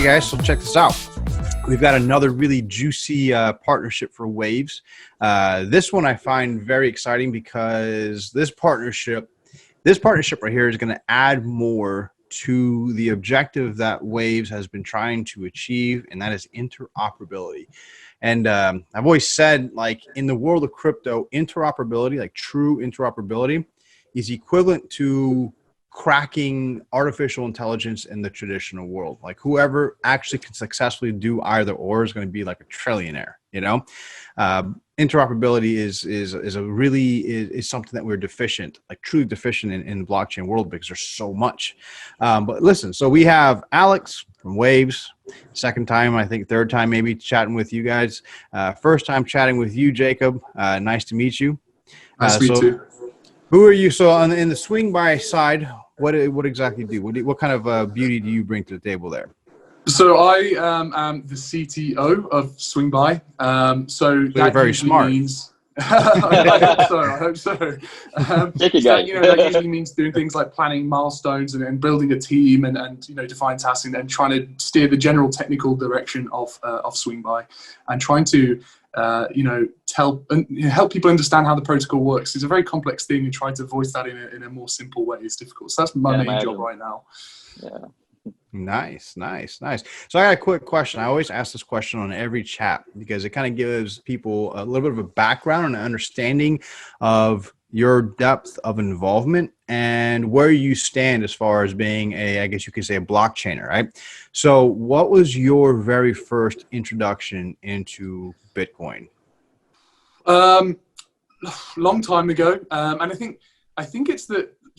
right, guys, so check this out. We've got another really juicy partnership for Waves. This one I find very exciting because this partnership right here is going to add more to the objective that Waves has been trying to achieve, and that is interoperability. And I've always said, like, in the world of crypto, interoperability, like true interoperability, is equivalent to cracking artificial intelligence in the traditional world. Like, whoever actually can successfully do either or is going to be like a trillionaire, you know? Interoperability is something that we're deficient, like truly deficient in the blockchain world, because there's so much. But listen, so we have Alex from Waves, second time, I think third time maybe chatting with you guys. First time chatting with you, Jacob. Nice to meet you. Nice to meet you. Who are you? So in the Swingby side, what exactly do you? What kind of beauty do you bring to the table there? So I am the CTO of Swingby. So you're very smart. Means, I hope so. That usually means doing things like planning milestones and building a team and define tasks and trying to steer the general technical direction of Swingby and trying to help people understand how the protocol works. It's a very complex thing, and trying to voice that in a more simple way is difficult. So that's my main job right now. Yeah. Nice. So I got a quick question. I always ask this question on every chat because it kind of gives people a little bit of a background and an understanding of your depth of involvement and where you stand as far as being I guess you could say a blockchainer, right? So what was your very first introduction into Bitcoin? Long time ago. And I think it's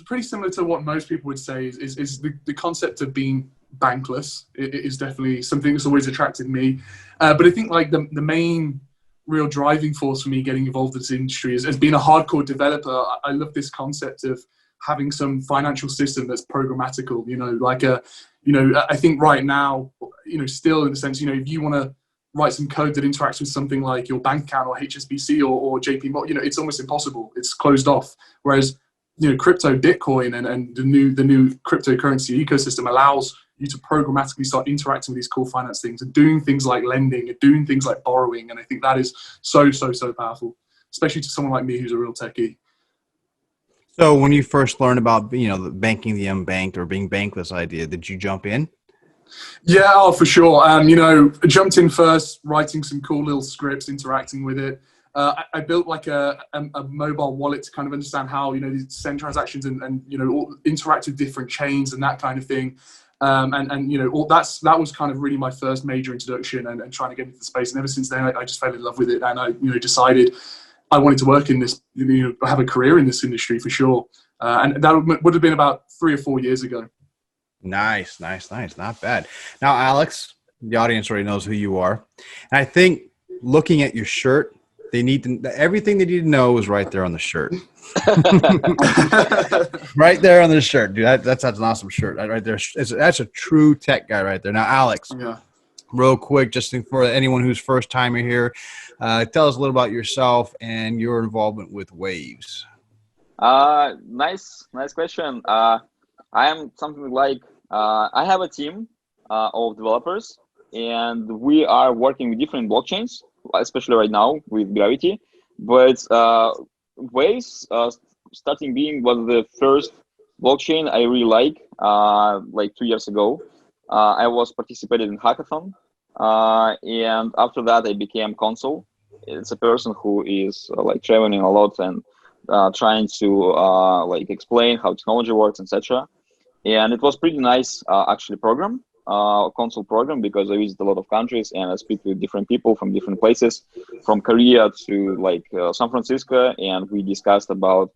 pretty similar to what most people would say is the concept of being bankless. It is definitely something that's always attracted me. But I think like the main real driving force for me getting involved in this industry is as being a hardcore developer. I love this concept of having some financial system that's programmatical, I think right now, still in the sense, if you want to write some code that interacts with something like your bank account or HSBC or JP Morgan, it's almost impossible. It's closed off. Whereas, crypto, Bitcoin and the new cryptocurrency ecosystem allows you to programmatically start interacting with these cool finance things and doing things like lending and doing things like borrowing. And I think that is so powerful, especially to someone like me who's a real techie. So when you first learned about, the banking the unbanked or being bankless idea, did you jump in? Yeah, for sure. I jumped in first, writing some cool little scripts, interacting with it. I built like a mobile wallet to kind of understand how, send transactions and interact with different chains and that kind of thing. That was kind of really my first major introduction and trying to get into the space. And ever since then, I just fell in love with it. And I, decided I wanted to work in this, have a career in this industry for sure. And that would have been about 3 or 4 years ago. Nice. Not bad. Now, Alex, the audience already knows who you are. And I think looking at your shirt, everything they need to know is right there on the shirt. Right there on the shirt, dude. That's an awesome shirt right there. That's a true tech guy right there. Now, Alex, real quick, just for anyone who's first timer here, tell us a little about yourself and your involvement with Waves. Nice question. I am something like I have a team of developers, and we are working with different blockchains, especially right now with Gravity. But Waves, starting being one of the first blockchain I really like 2 years ago. I was participated in hackathon, and after that I became consul. It's a person who is traveling a lot and trying to explain how technology works, etc. And it was pretty nice actually consul program, because I visit a lot of countries and I speak with different people from different places, from Korea to San Francisco, and we discussed about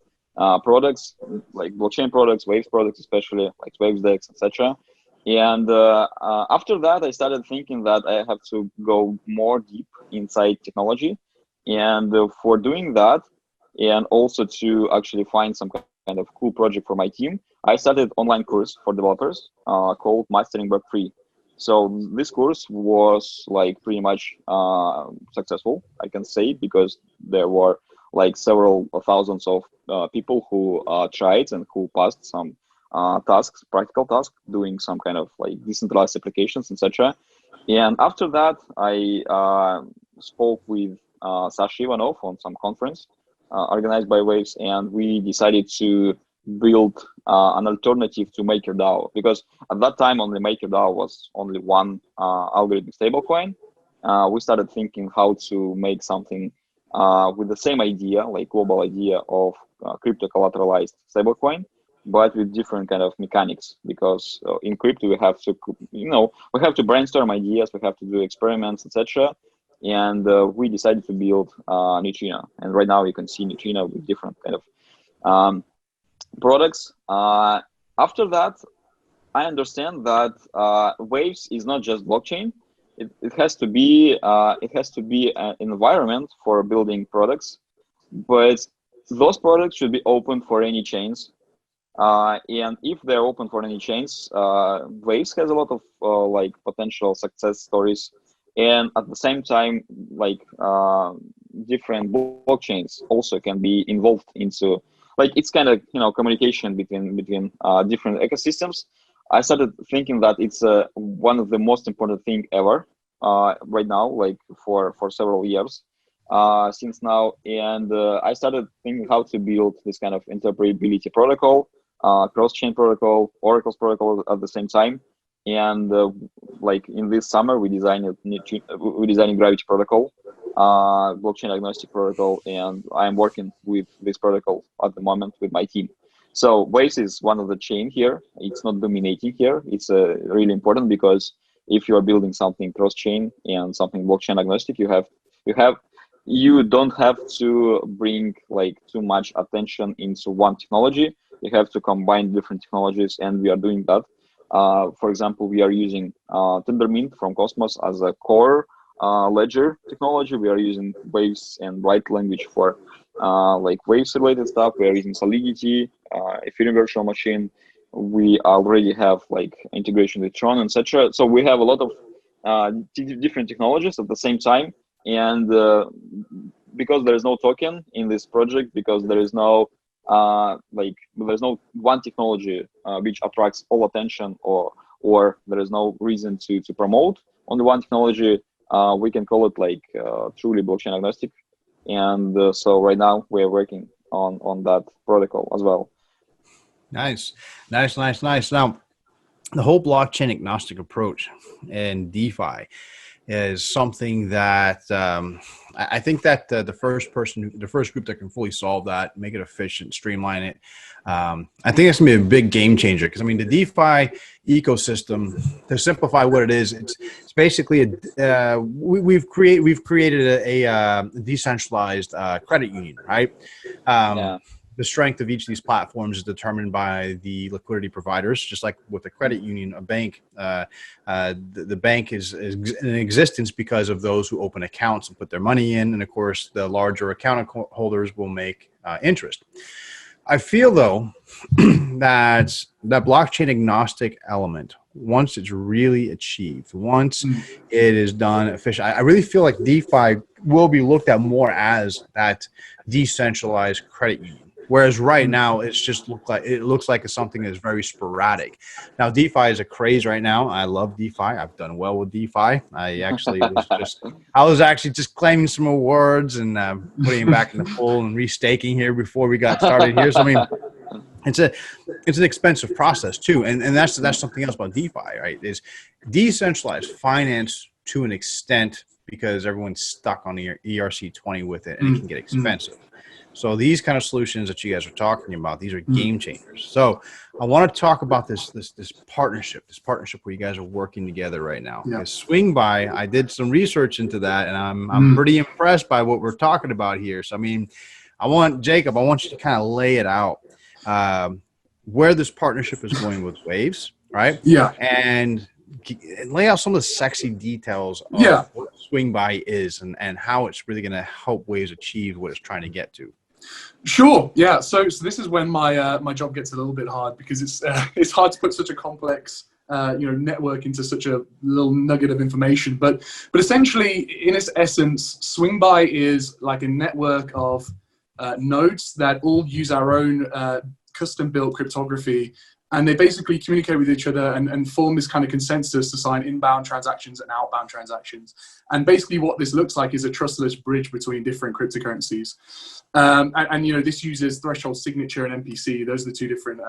products like blockchain products, Waves products, especially like Waves DEX, etc. And after that, I started thinking that I have to go more deep inside technology, and for doing that, and also to actually find some kind of cool project for my team, I started online course for developers called Mastering Web3. So this course was pretty much successful, I can say, because there were several thousands of people who tried and who passed some tasks, practical tasks, doing some kind of like decentralized applications, etc. And after that, I spoke with Sasha Ivanov on some conference organized by Waves, and we decided to build an alternative to MakerDAO, because at that time only MakerDAO was only one algorithmic stablecoin. We started thinking how to make something with the same idea, like global idea of crypto collateralized stablecoin, but with different kind of mechanics, because in crypto we have to, we have to brainstorm ideas, we have to do experiments, etc. And we decided to build Neutrino. And right now you can see Neutrino with different kind of products. After that, I understand that Waves is not just blockchain. It has to be an environment for building products, but those products should be open for any chains. And if they're open for any chains, Waves has a lot of like potential success stories. And at the same time, like different blockchains also can be involved into, like, it's kind of communication between different ecosystems. I started thinking that it's one of the most important thing ever right now, like for several years since now. And I started thinking how to build this kind of interoperability protocol, cross-chain protocol, Oracle's protocol at the same time. And like in this summer, we designed Gravity protocol, blockchain agnostic protocol, and I'm working with this protocol at the moment with my team. So Waves is one of the chain here. It's not dominating here. It's really important, because if you are building something cross-chain and something blockchain agnostic, you don't have to bring like too much attention into one technology. You have to combine different technologies, and we are doing that. For example, we are using Tendermint from Cosmos as a core ledger technology. We are using Waves and Write language for like Waves related stuff. We are using Solidity, Ethereum virtual machine. We already have like integration with Tron, etc. So we have a lot of different technologies at the same time. And because there is no token in this project, because there is no there's no one technology which attracts all attention, or there is no reason to promote only one technology, we can call it like truly blockchain agnostic. And so right now we're working on that protocol as well. Nice. Now, the whole blockchain agnostic approach in DeFi is something that I think that the first group that can fully solve that, make it efficient, streamline it, I think it's gonna be a big game changer. Because I mean, the DeFi ecosystem, to simplify what it is, it's basically we've created a decentralized credit union, right? Yeah. The strength of each of these platforms is determined by the liquidity providers. Just like with a credit union, a bank, the bank is in existence because of those who open accounts and put their money in. And of course, the larger account holders will make interest. I feel, though, that blockchain agnostic element, once it's really achieved, once it is done efficient, I really feel like DeFi will be looked at more as that decentralized credit union. Whereas right now, it looks like it's something that's very sporadic. Now, DeFi is a craze right now. I love DeFi. I've done well with DeFi. I was actually just claiming some awards and putting them back in the pool and restaking here before we got started here. So I mean, it's an expensive process too, and that's something else about DeFi, right? Is decentralized finance to an extent, because everyone's stuck on the ERC-20 with it, and it can get expensive. So these kind of solutions that you guys are talking about, these are game changers. So I want to talk about this partnership where you guys are working together right now. Yeah. Swingby, I did some research into that, and I'm pretty impressed by what we're talking about here. So I mean, Jacob, I want you to kind of lay it out where this partnership is going with Waves, right? Yeah. And lay out some of the sexy details of what Swingby is and how it's really going to help Waves achieve what it's trying to get to. Sure. Yeah. So this is when my job gets a little bit hard, because it's hard to put such a complex network into such a little nugget of information. But essentially, in its essence, Swingby is like a network of nodes that all use our own custom-built cryptography And they basically communicate with each other and form this kind of consensus to sign inbound transactions and outbound transactions. And basically what this looks like is a trustless bridge between different cryptocurrencies. This uses threshold signature and MPC. Those are the two different,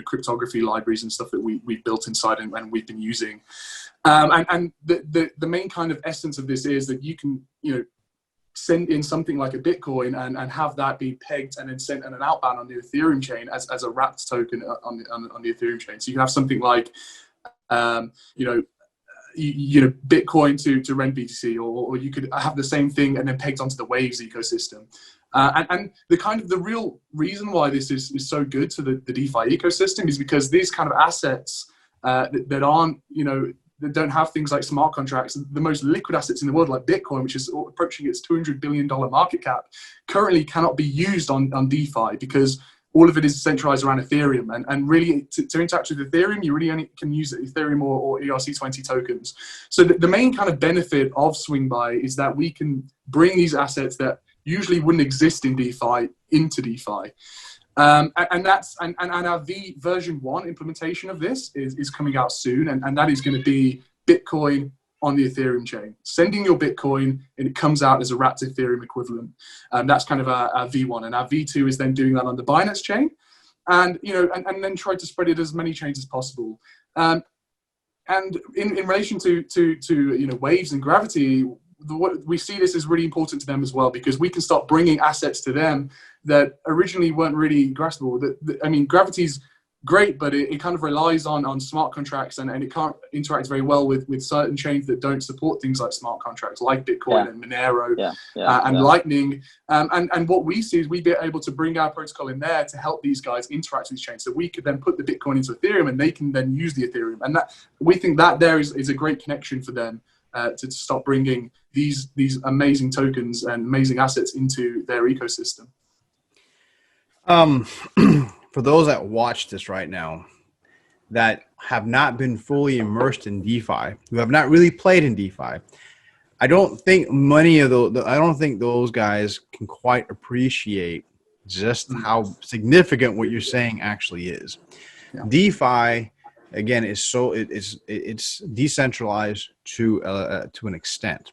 cryptography libraries and stuff that we've built inside and we've been using. The main kind of essence of this is that you can, send in something like a Bitcoin and have that be pegged and then sent in an outbound on the Ethereum chain as a wrapped token on the Ethereum chain. So you can have something like, Bitcoin to rent BTC, or you could have the same thing and then pegged onto the Waves ecosystem. And the real reason why this is so good to the DeFi ecosystem is because these kind of assets that aren't, that don't have things like smart contracts, the most liquid assets in the world, like Bitcoin, which is approaching its $200 billion market cap, currently cannot be used on DeFi because all of it is centralized around Ethereum. And really, to interact with Ethereum, you really only can use Ethereum or ERC20 tokens. So the main kind of benefit of Swingby is that we can bring these assets that usually wouldn't exist in DeFi into DeFi. And our V version 1 implementation of this is coming out soon, and that is going to be Bitcoin on the Ethereum chain. Sending your Bitcoin and it comes out as a wrapped Ethereum equivalent. That's kind of our V1, and our V2 is then doing that on the Binance chain, and then try to spread it as many chains as possible. And in relation to Waves and Gravity, we see this as really important to them as well, because we can start bringing assets to them that originally weren't really graspable. Gravity's great, but it kind of relies on smart contracts, and it can't interact very well with certain chains that don't support things like smart contracts, like Bitcoin and Monero and Lightning. And what we see is we be able to bring our protocol in there to help these guys interact with these chains. So we could then put the Bitcoin into Ethereum, and they can then use the Ethereum. And that we think that there is a great connection for them to start bringing these amazing tokens and amazing assets into their ecosystem. For those that watch this right now that have not been fully immersed in DeFi, who have not really played in DeFi, I don't think those guys can quite appreciate just how significant what you're saying actually is. Yeah. DeFi, again, it's decentralized to an extent.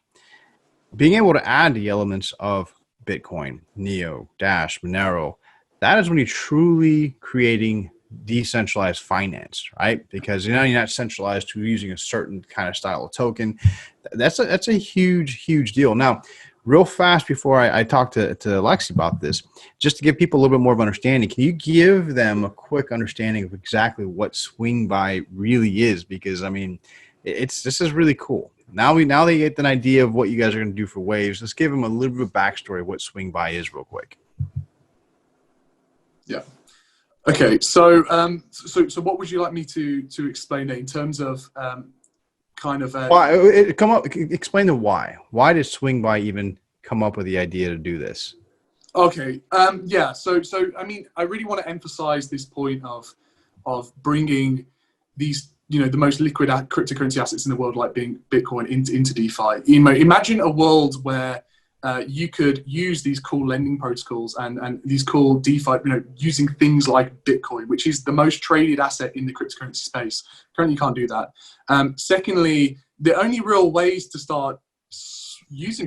Being able to add the elements of Bitcoin, Neo, Dash, Monero, that is when you're truly creating decentralized finance, right? Because you're not centralized to using a certain kind of style of token. That's a huge deal. Now, real fast before I talk to Aleksei about this, just to give people a little bit more of understanding, can you give them a quick understanding of exactly what Swingby really is? Because this is really cool. Now they get an idea of what you guys are going to do for Waves. Let's give them a little bit of backstory of what Swingby is real quick. Yeah. Okay. So what would you like me to explain in terms of why? Explain the why. Why did Swingby even come up with the idea to do this? Okay. Yeah. So I really want to emphasize this point of bringing these, the most liquid cryptocurrency assets in the world, like being Bitcoin, into DeFi. Imagine a world where you could use these cool lending protocols and these cool DeFi, using things like Bitcoin, which is the most traded asset in the cryptocurrency space. Currently, you can't do that. Secondly, the only real ways to start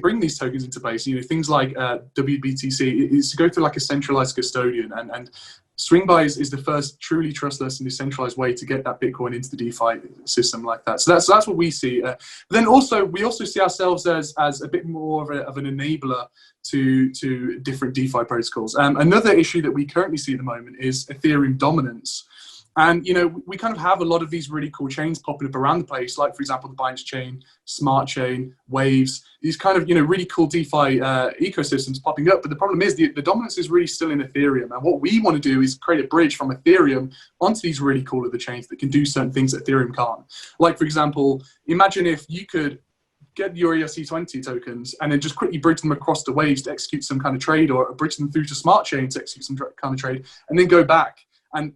bring these tokens into place, things like WBTC, is to go through like a centralized custodian, and Swingby is the first truly trustless and decentralized way to get that Bitcoin into the DeFi system like that. So that's what we see. Then also we also see ourselves as a bit more of an enabler to different DeFi protocols. Another issue that we currently see at the moment is Ethereum dominance. And, we kind of have a lot of these really cool chains popping up around the place, like, for example, the Binance chain, Smart Chain, Waves, these kind of, really cool DeFi ecosystems popping up. But the problem is the dominance is really still in Ethereum. And what we want to do is create a bridge from Ethereum onto these really cool other chains that can do certain things that Ethereum can't. Like, for example, imagine if you could get your ERC20 tokens and then just quickly bridge them across the Waves to execute some kind of trade, or bridge them through to Smart Chain to execute some kind of trade, and then go back And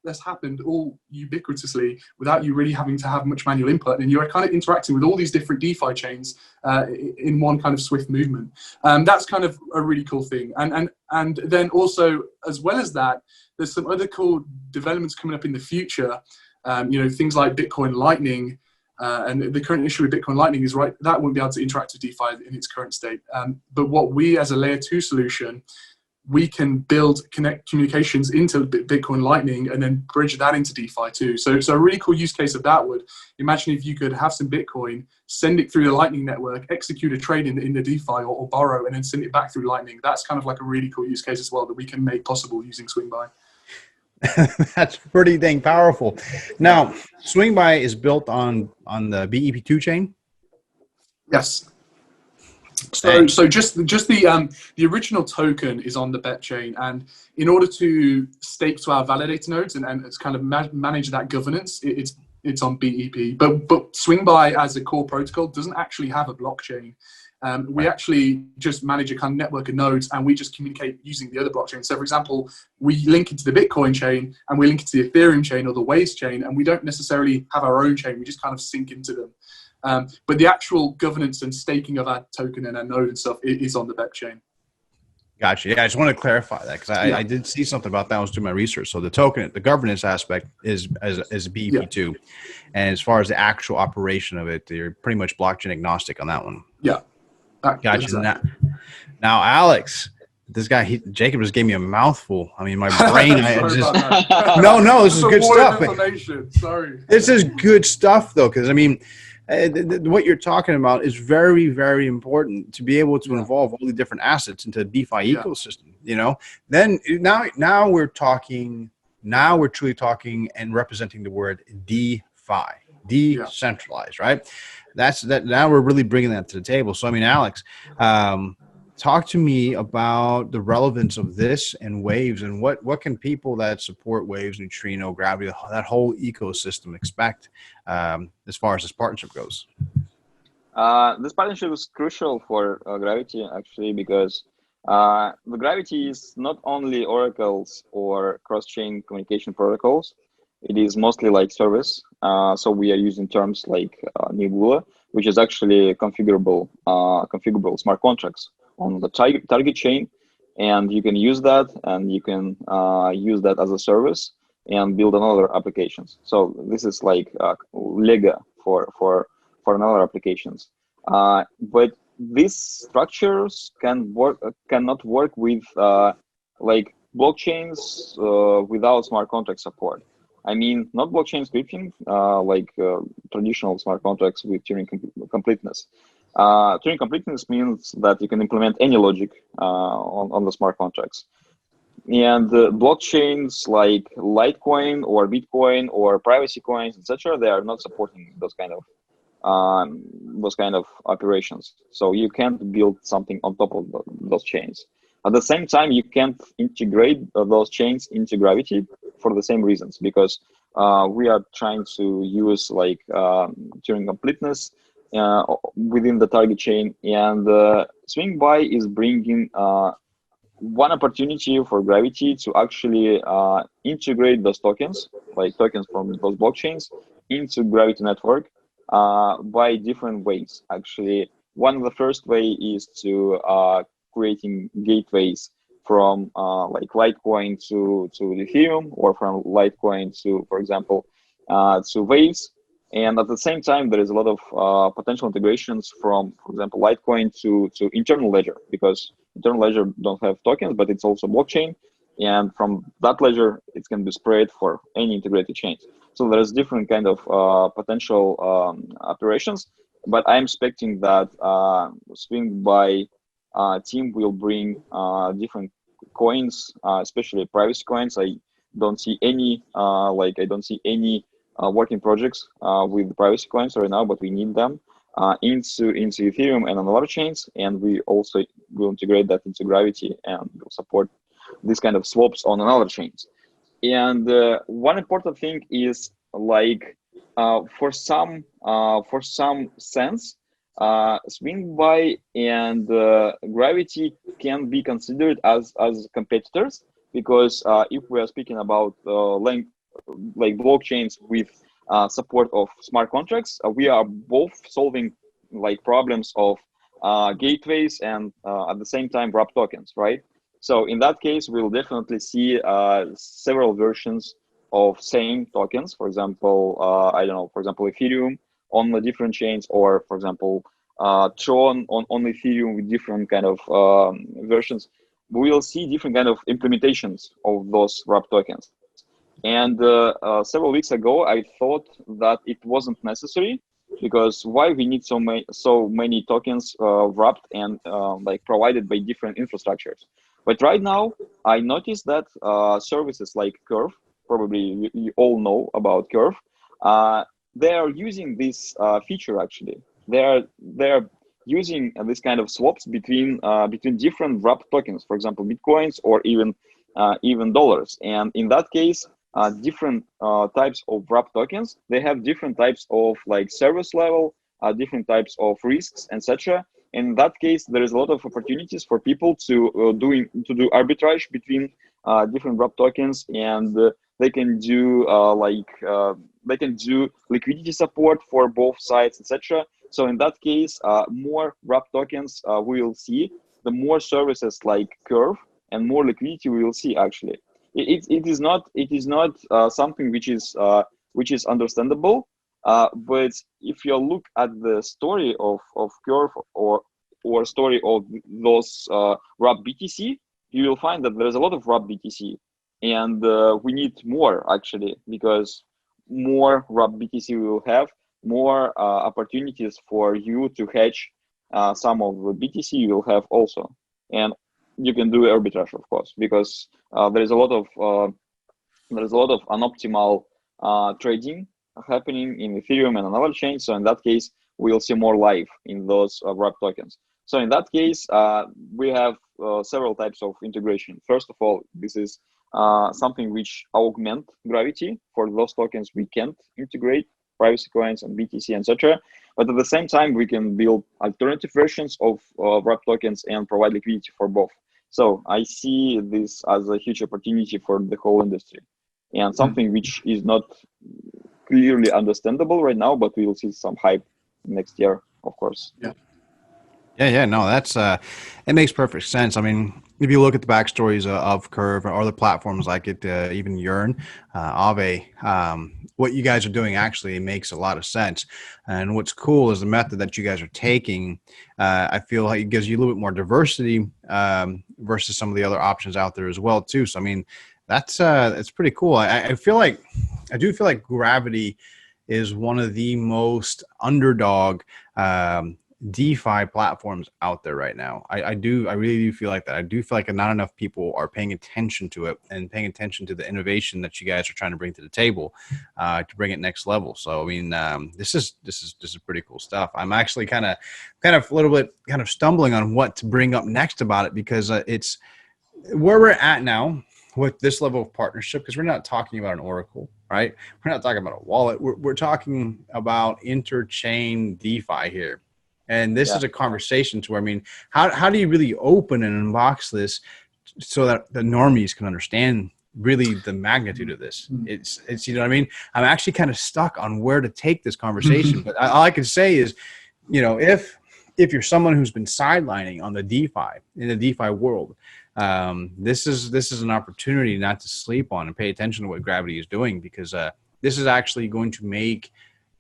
that's happened all ubiquitously without you really having to have much manual input, and you're kind of interacting with all these different DeFi chains in one kind of swift movement. That's kind of a really cool thing. And then also, as well as that, there's some other cool developments coming up in the future. Things like Bitcoin Lightning. And the current issue with Bitcoin Lightning is that won't be able to interact with DeFi in its current state. But what we, as a layer 2 solution, we can connect communications into Bitcoin Lightning and then bridge that into DeFi too. So a really cool use case of that would, imagine if you could have some Bitcoin, send it through the Lightning network, execute a trade in the DeFi or borrow, and then send it back through Lightning. That's kind of like a really cool use case as well that we can make possible using Swingby. That's pretty dang powerful. Now, Swingby is built on the BEP2 chain. Yes. So just the original token is on the BEP chain, and in order to stake to our validator nodes and it's kind of manage that governance, it's on BEP. But Swingby as a core protocol doesn't actually have a blockchain. We actually just manage a kind of network of nodes, and we just communicate using the other blockchain. So for example, we link into the Bitcoin chain and we link into the Ethereum chain or the Waves chain, and we don't necessarily have our own chain. We just kind of sync into them. But the actual governance and staking of our token and our node and stuff is on the BEP chain. Gotcha. Yeah, I just want to clarify that because I did see something about that. I was doing my research. So the token, the governance aspect is BEP2. And as far as the actual operation of it, you're pretty much blockchain agnostic on that one. Yeah. Gotcha. Exactly. Now, Alex, this guy, Jacob just gave me a mouthful. I mean, my brain, no, this is good stuff. Sorry. This is good stuff, though, because, I mean, what you're talking about is very, very important to be able to involve all the different assets into the DeFi ecosystem, Then now we're talking, we're truly talking and representing the word DeFi, decentralized, right? That's that. Now we're really bringing that to the table. So, I mean, Alex, talk to me about the relevance of this and Waves, and what can people that support Waves, Neutrino, Gravity, that whole ecosystem expect as far as this partnership goes? This partnership is crucial for Gravity, actually, because the Gravity is not only oracles or cross-chain communication protocols. It is mostly like service. So we are using terms like Nebula, which is actually configurable smart contracts on the target chain, and you can use that, and you can use that as a service and build another applications. So this is like Lego for another applications. But these structures cannot work with like blockchains without smart contract support. I mean, not blockchain scripting, like traditional smart contracts with Turing completeness. Turing completeness means that you can implement any logic on the smart contracts. And blockchains like Litecoin or Bitcoin or privacy coins, etc., they are not supporting those kind of operations. So you can't build something on top of those chains. At the same time, you can't integrate those chains into Gravity for the same reasons, because we are trying to use like Turing completeness within the target chain, and Swingby is bringing one opportunity for Gravity to actually integrate those tokens, like tokens from those blockchains, into Gravity network by different ways. Actually, one of the first way is to creating gateways from like Litecoin to Ethereum, or from Litecoin to, for example, to Waves. And at the same time, there is a lot of potential integrations from, for example, Litecoin to internal ledger, because internal ledger don't have tokens, but it's also blockchain. And from that ledger, it can be spread for any integrated chains. So there's different kind of potential operations, but I'm expecting that Swingby team will bring different coins, especially privacy coins. I don't see any working projects with privacy coins right now, but we need them into Ethereum and on other chains, and we also will integrate that into Gravity and will support this kind of swaps on another chains. And one important thing is like for some sense, Swingby and Gravity can be considered as competitors, because if we are speaking about like blockchains with support of smart contracts, we are both solving like problems of gateways and at the same time wrap tokens, right? So in that case, we'll definitely see several versions of same tokens. For example, I don't know, for example, Ethereum on the different chains, or for example, Tron on Ethereum with different kind of versions. We will see different kind of implementations of those wrap tokens. And several weeks ago, I thought that it wasn't necessary, because why we need so many tokens wrapped and like provided by different infrastructures. But right now, I noticed that services like Curve, probably you all know about Curve, they are using this feature actually. They're using this kind of swaps between different wrapped tokens, for example, bitcoins or even dollars. And in that case, different types of wrap tokens, they have different types of like service level, different types of risks, etc. In that case, there is a lot of opportunities for people to do arbitrage between different wrap tokens, and they can do they can do liquidity support for both sides, etc. So in that case, more wrap tokens we will see, the more services like Curve and more liquidity we will see actually. It is not something which is understandable, but if you look at the story of Curve or story of those wrap BTC, you will find that there's a lot of wrap BTC, and we need more actually, because more wrap BTC we will have, more opportunities for you to hedge some of the BTC you will have also, and you can do arbitrage, of course, because there is a lot of unoptimal trading happening in Ethereum and another chain. So in that case, we'll see more life in those wrap tokens. So in that case, we have several types of integration. First of all, this is something which augment gravity. For those tokens, we can't integrate privacy coins and BTC, etc. But at the same time, we can build alternative versions of wrap tokens and provide liquidity for both. So I see this as a huge opportunity for the whole industry, and something which is not clearly understandable right now, but we will see some hype next year, of course. Yeah. No, that's it makes perfect sense. I mean, if you look at the backstories of Curve or other platforms like it, even Yearn, Aave, what you guys are doing actually makes a lot of sense. And what's cool is the method that you guys are taking. I feel like it gives you a little bit more diversity versus some of the other options out there as well too. So I mean, that's it's pretty cool. I do feel like Gravity is one of the most underdog DeFi platforms out there right now. I really do feel like that. I do feel like not enough people are paying attention to it and paying attention to the innovation that you guys are trying to bring to the table to bring it next level. So I mean, this is pretty cool stuff. I'm actually kind of a little bit kind of stumbling on what to bring up next about it, because it's where we're at now with this level of partnership, because we're not talking about an oracle, right? We're not talking about a wallet. We're talking about interchain DeFi here. And this is a conversation to where, I mean, how do you really open and unbox this so that the normies can understand really the magnitude of this? It's you know what I mean? I'm actually kind of stuck on where to take this conversation. But all I can say is, you know, if you're someone who's been sidelining on the DeFi, in the DeFi world, this is an opportunity not to sleep on and pay attention to what Gravity is doing, because this is actually going to make,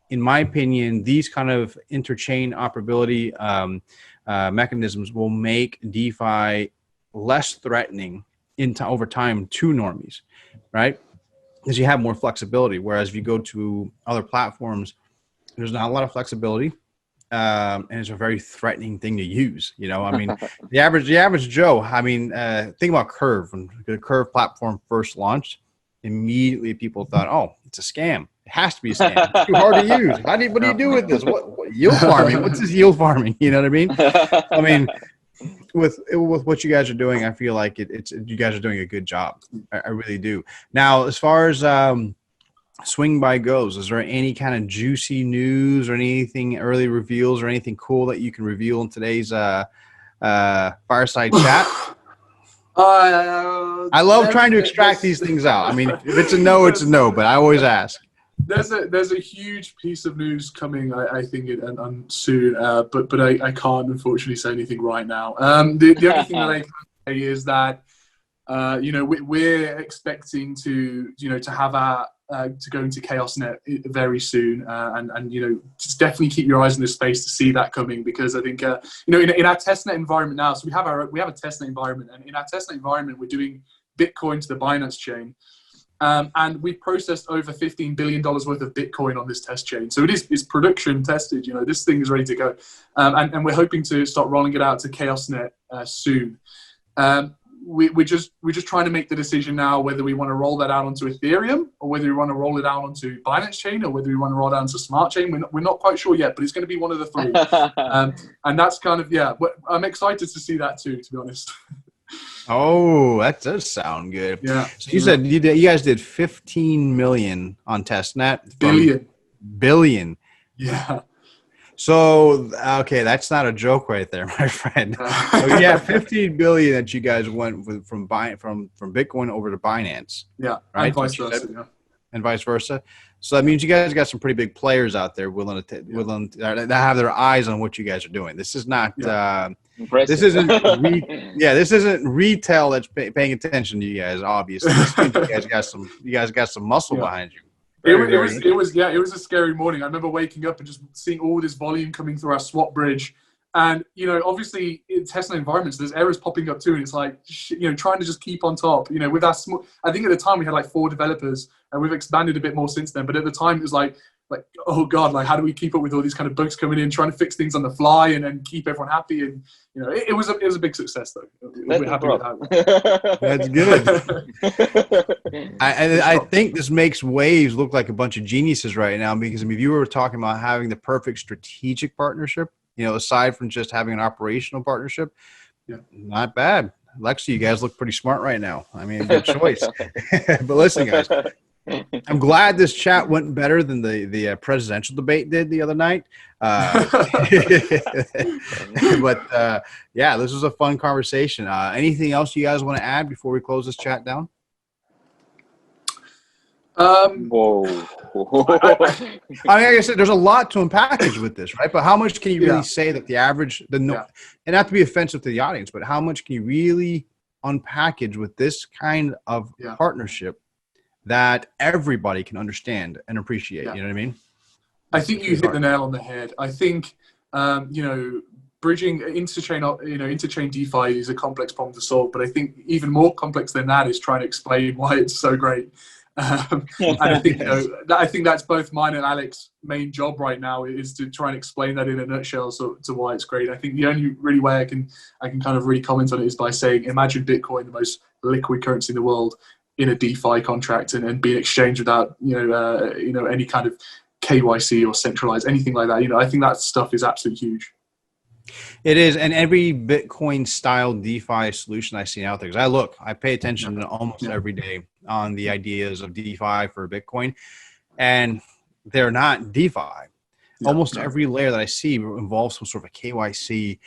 in my opinion, these kind of interchain operability mechanisms will make DeFi less threatening over time to normies, right? Because you have more flexibility. Whereas if you go to other platforms, there's not a lot of flexibility, and it's a very threatening thing to use. You know, I mean, the average Joe. I mean, think about Curve. When the Curve platform first launched, immediately people thought, "Oh, it's a scam. It has to be a scam. It's too hard to use. What do you do with this? What yield farming? What's this yield farming?" You know what I mean? I mean, with what you guys are doing, I feel like it's you guys are doing a good job. I really do. Now, as far as Swingby goes, is there any kind of juicy news or anything, early reveals or anything cool that you can reveal in today's fireside chat? I love trying to extract these things out. I mean, if it's a no, it's a no, but I always ask. There's a huge piece of news coming, I think, soon, but I can't unfortunately say anything right now. The only thing that I can say is that we're expecting to have our to go into ChaosNet very soon, and just definitely keep your eyes on this space to see that coming, because I think in our testnet environment now, so we have a testnet environment, and in our testnet environment we're doing Bitcoin to the Binance chain. And we've processed over $15 billion worth of Bitcoin on this test chain. So it's production tested, this thing is ready to go. And we're hoping to start rolling it out to ChaosNet soon. We're just trying to make the decision now whether we want to roll that out onto Ethereum, or whether we want to roll it out onto Binance chain, or whether we want to roll it out onto Smart Chain. We're not quite sure yet, but it's going to be one of the three. And that's kind of, I'm excited to see that too, to be honest. Oh, that does sound good. Yeah. So you said you guys did 15 million on testnet. Billion. Yeah. So okay, that's not a joke right there, my friend. So yeah, 15 billion that you guys went with from Bitcoin over to Binance. Yeah. Right. And vice versa. Yeah. And vice versa. So that means you guys got some pretty big players out there willing to have their eyes on what you guys are doing. This is not. This isn't retail that's paying attention to you guys. Obviously, you guys got some muscle behind you. It was a scary morning. I remember waking up and just seeing all this volume coming through our swap bridge, and obviously in testnet environments there's errors popping up too, and it's like trying to just keep on top. With our I think at the time we had like 4 developers, and we've expanded a bit more since then. But at the time it was like oh god, like how do we keep up with all these kind of bugs coming in, trying to fix things on the fly and keep everyone happy. And it was a big success though. We're happy with that. That's good. I think this makes Waves look like a bunch of geniuses right now, because if you were talking about having the perfect strategic partnership, aside from just having an operational partnership, not bad. Aleksei, you guys look pretty smart right now. I mean, good choice. But listen, guys, I'm glad this chat went better than the presidential debate did the other night. But this was a fun conversation. Anything else you guys want to add before we close this chat down? Whoa. I mean, like I said, there's a lot to unpackage with this, right? But how much can you really say that the average, and not to be offensive to the audience, but how much can you really unpackage with this kind of partnership that everybody can understand and appreciate? You know what I mean? I think you hit the nail on the head. I think, bridging interchain DeFi is a complex problem to solve, but I think even more complex than that is trying to explain why it's so great. And I think I think that's both mine and Alex's main job right now, is to try and explain that in a nutshell, to why it's great. I think the only really way I can kind of really comment on it is by saying, imagine Bitcoin, the most liquid currency in the world, in a DeFi contract and being exchanged without any kind of KYC or centralized anything like that. I think that stuff is absolutely huge. It is, and every Bitcoin style DeFi solution I see out there, because I pay attention to almost every day on the ideas of DeFi for Bitcoin, and they're not DeFi. Almost every layer that I see involves some sort of a KYC.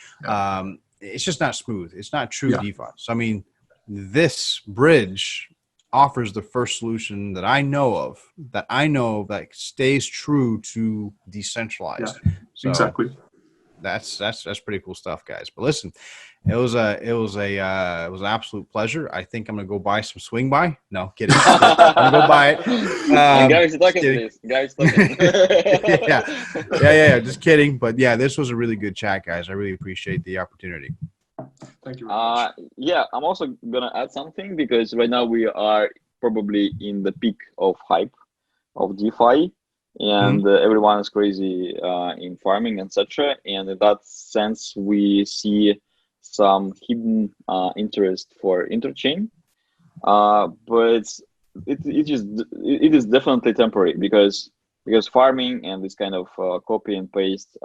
It's just not smooth. It's not true DeFi. So I mean, this bridge offers the first solution that I know of that stays true to decentralized. So exactly. That's pretty cool stuff, guys. But listen, it was an absolute pleasure. I think I'm gonna go buy some Swingby. No, kidding. I'm gonna go buy it. Guys, talking, please. Guys, talking. yeah. Just kidding. But yeah, this was a really good chat, guys. I really appreciate the opportunity. Thank you very much. I'm also gonna add something, because right now we are probably in the peak of hype of DeFi, and everyone is crazy in farming, etc. And in that sense, we see some hidden interest for interchain, but it is definitely temporary, because farming and this kind of copy and paste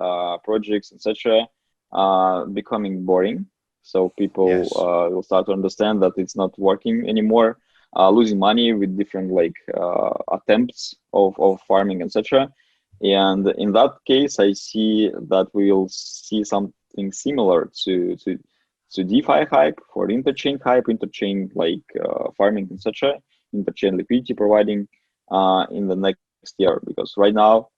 projects, etc., becoming boring. So people will start to understand that it's not working anymore, losing money with different attempts of farming, etc. And in that case, I see that we'll see something similar to to DeFi hype, for interchain hype, interchain like farming, etc., interchain liquidity providing in the next year. Because right now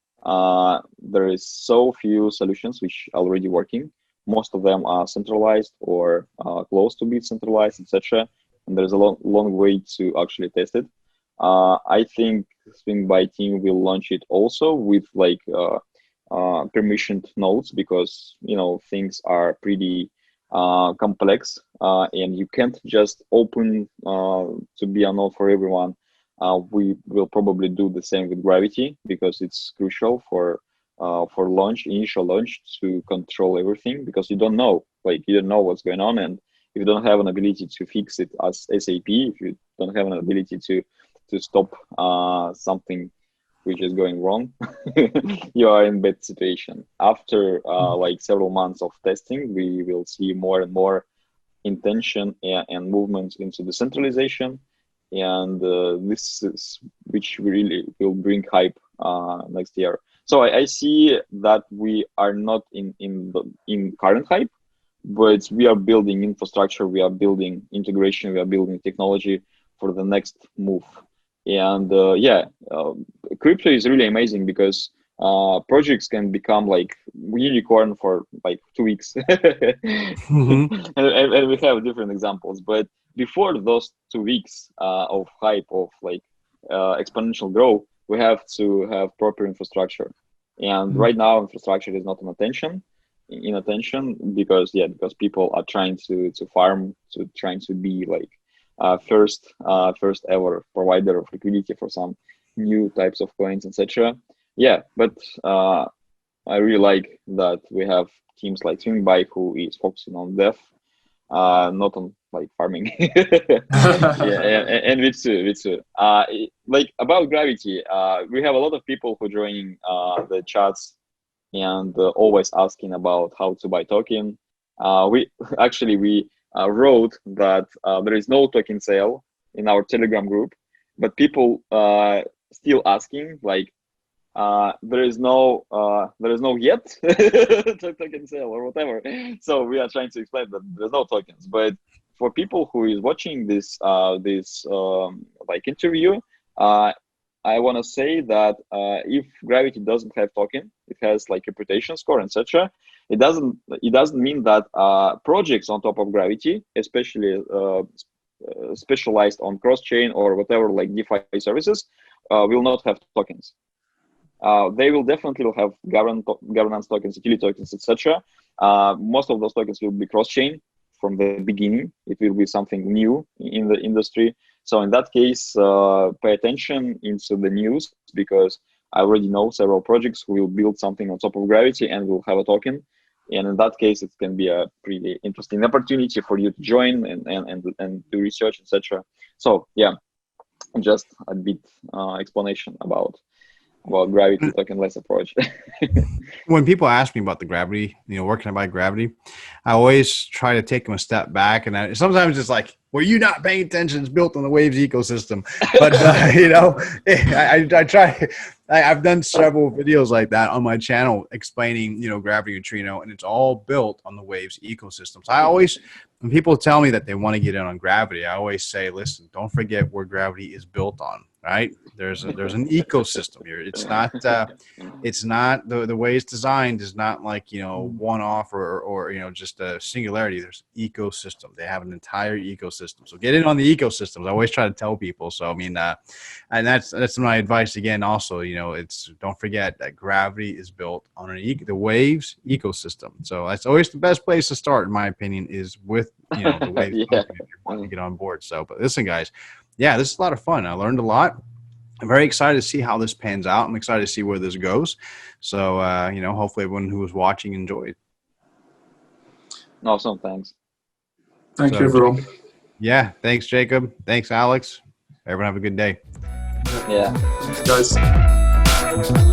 there is so few solutions which are already working. Most of them are centralized or close to be centralized, etc. And there's a long way to actually test it. I think Swingby team will launch it also with like permissioned nodes, because things are pretty complex, and you can't just open to be a node for everyone. We will probably do the same with Gravity, because it's crucial for initial launch, to control everything, because you don't know what's going on, and if you don't have an ability to fix it as SAP, if you don't have an ability to stop something which is going wrong, you are in bad situation. After like several months of testing, we will see more and more intention and movements into decentralization, and this is which really will bring hype next year. So I see that we are not in current hype, but we are building infrastructure, we are building integration, we are building technology for the next move. And crypto is really amazing, because projects can become like unicorn for like 2 weeks. Mm-hmm. and we have different examples. But before those 2 weeks of hype, of like exponential growth, we have to have proper infrastructure. And right now, infrastructure is not in attention, because people are trying to farm, trying to be like first ever provider of liquidity for some new types of coins, etc. But I really like that we have teams like Swingby, who is focusing on dev, not on like farming. And with too. Like about Gravity, we have a lot of people who joining the chats and always asking about how to buy token. We wrote that there is no token sale in our Telegram group, but people still asking like there is no yet token sale or whatever. So we are trying to explain that there's no tokens. But for people who is watching this like interview, I want to say that if Gravity doesn't have token, it has like reputation score, etc. It doesn't mean that projects on top of Gravity, especially specialized on cross-chain or whatever, like DeFi services, will not have tokens. They will definitely have governance tokens, utility tokens, etc. Most of those tokens will be cross-chain from the beginning. It will be something new in the industry. So in that case, pay attention into the news, because I already know several projects who will build something on top of Gravity and will have a token. And in that case, it can be a pretty interesting opportunity for you to join and do research, etc. So yeah, just a bit explanation about Gravity tokenless approach. When people ask me about the Gravity, where can I buy Gravity? I always try to take them a step back, and sometimes it's like, well, you're not paying attention. It's built on the Waves ecosystem. But I try. I've done several videos like that on my channel explaining, Gravity Neutrino, and it's all built on the Waves ecosystem. So I always, when people tell me that they want to get in on Gravity, I always say, listen, don't forget where Gravity is built on. Right? There's an ecosystem here. It's not the way it's designed is not like one off or just a singularity. There's ecosystem. They have an entire ecosystem. So get in on the ecosystems. I always try to tell people. So I mean, and that's my advice again. Also, it's don't forget that Gravity is built on the Waves ecosystem. So that's always the best place to start, in my opinion, is with the Waves company if you want to get on board. So, but listen, guys. Yeah, this is a lot of fun. I learned a lot. I'm very excited to see how this pans out. I'm excited to see where this goes. So, hopefully everyone who was watching enjoyed. Awesome. Thanks. Thank you, everyone. Jacob, yeah. Thanks, Jacob. Thanks, Alex. Everyone have a good day. Yeah. Thanks, guys.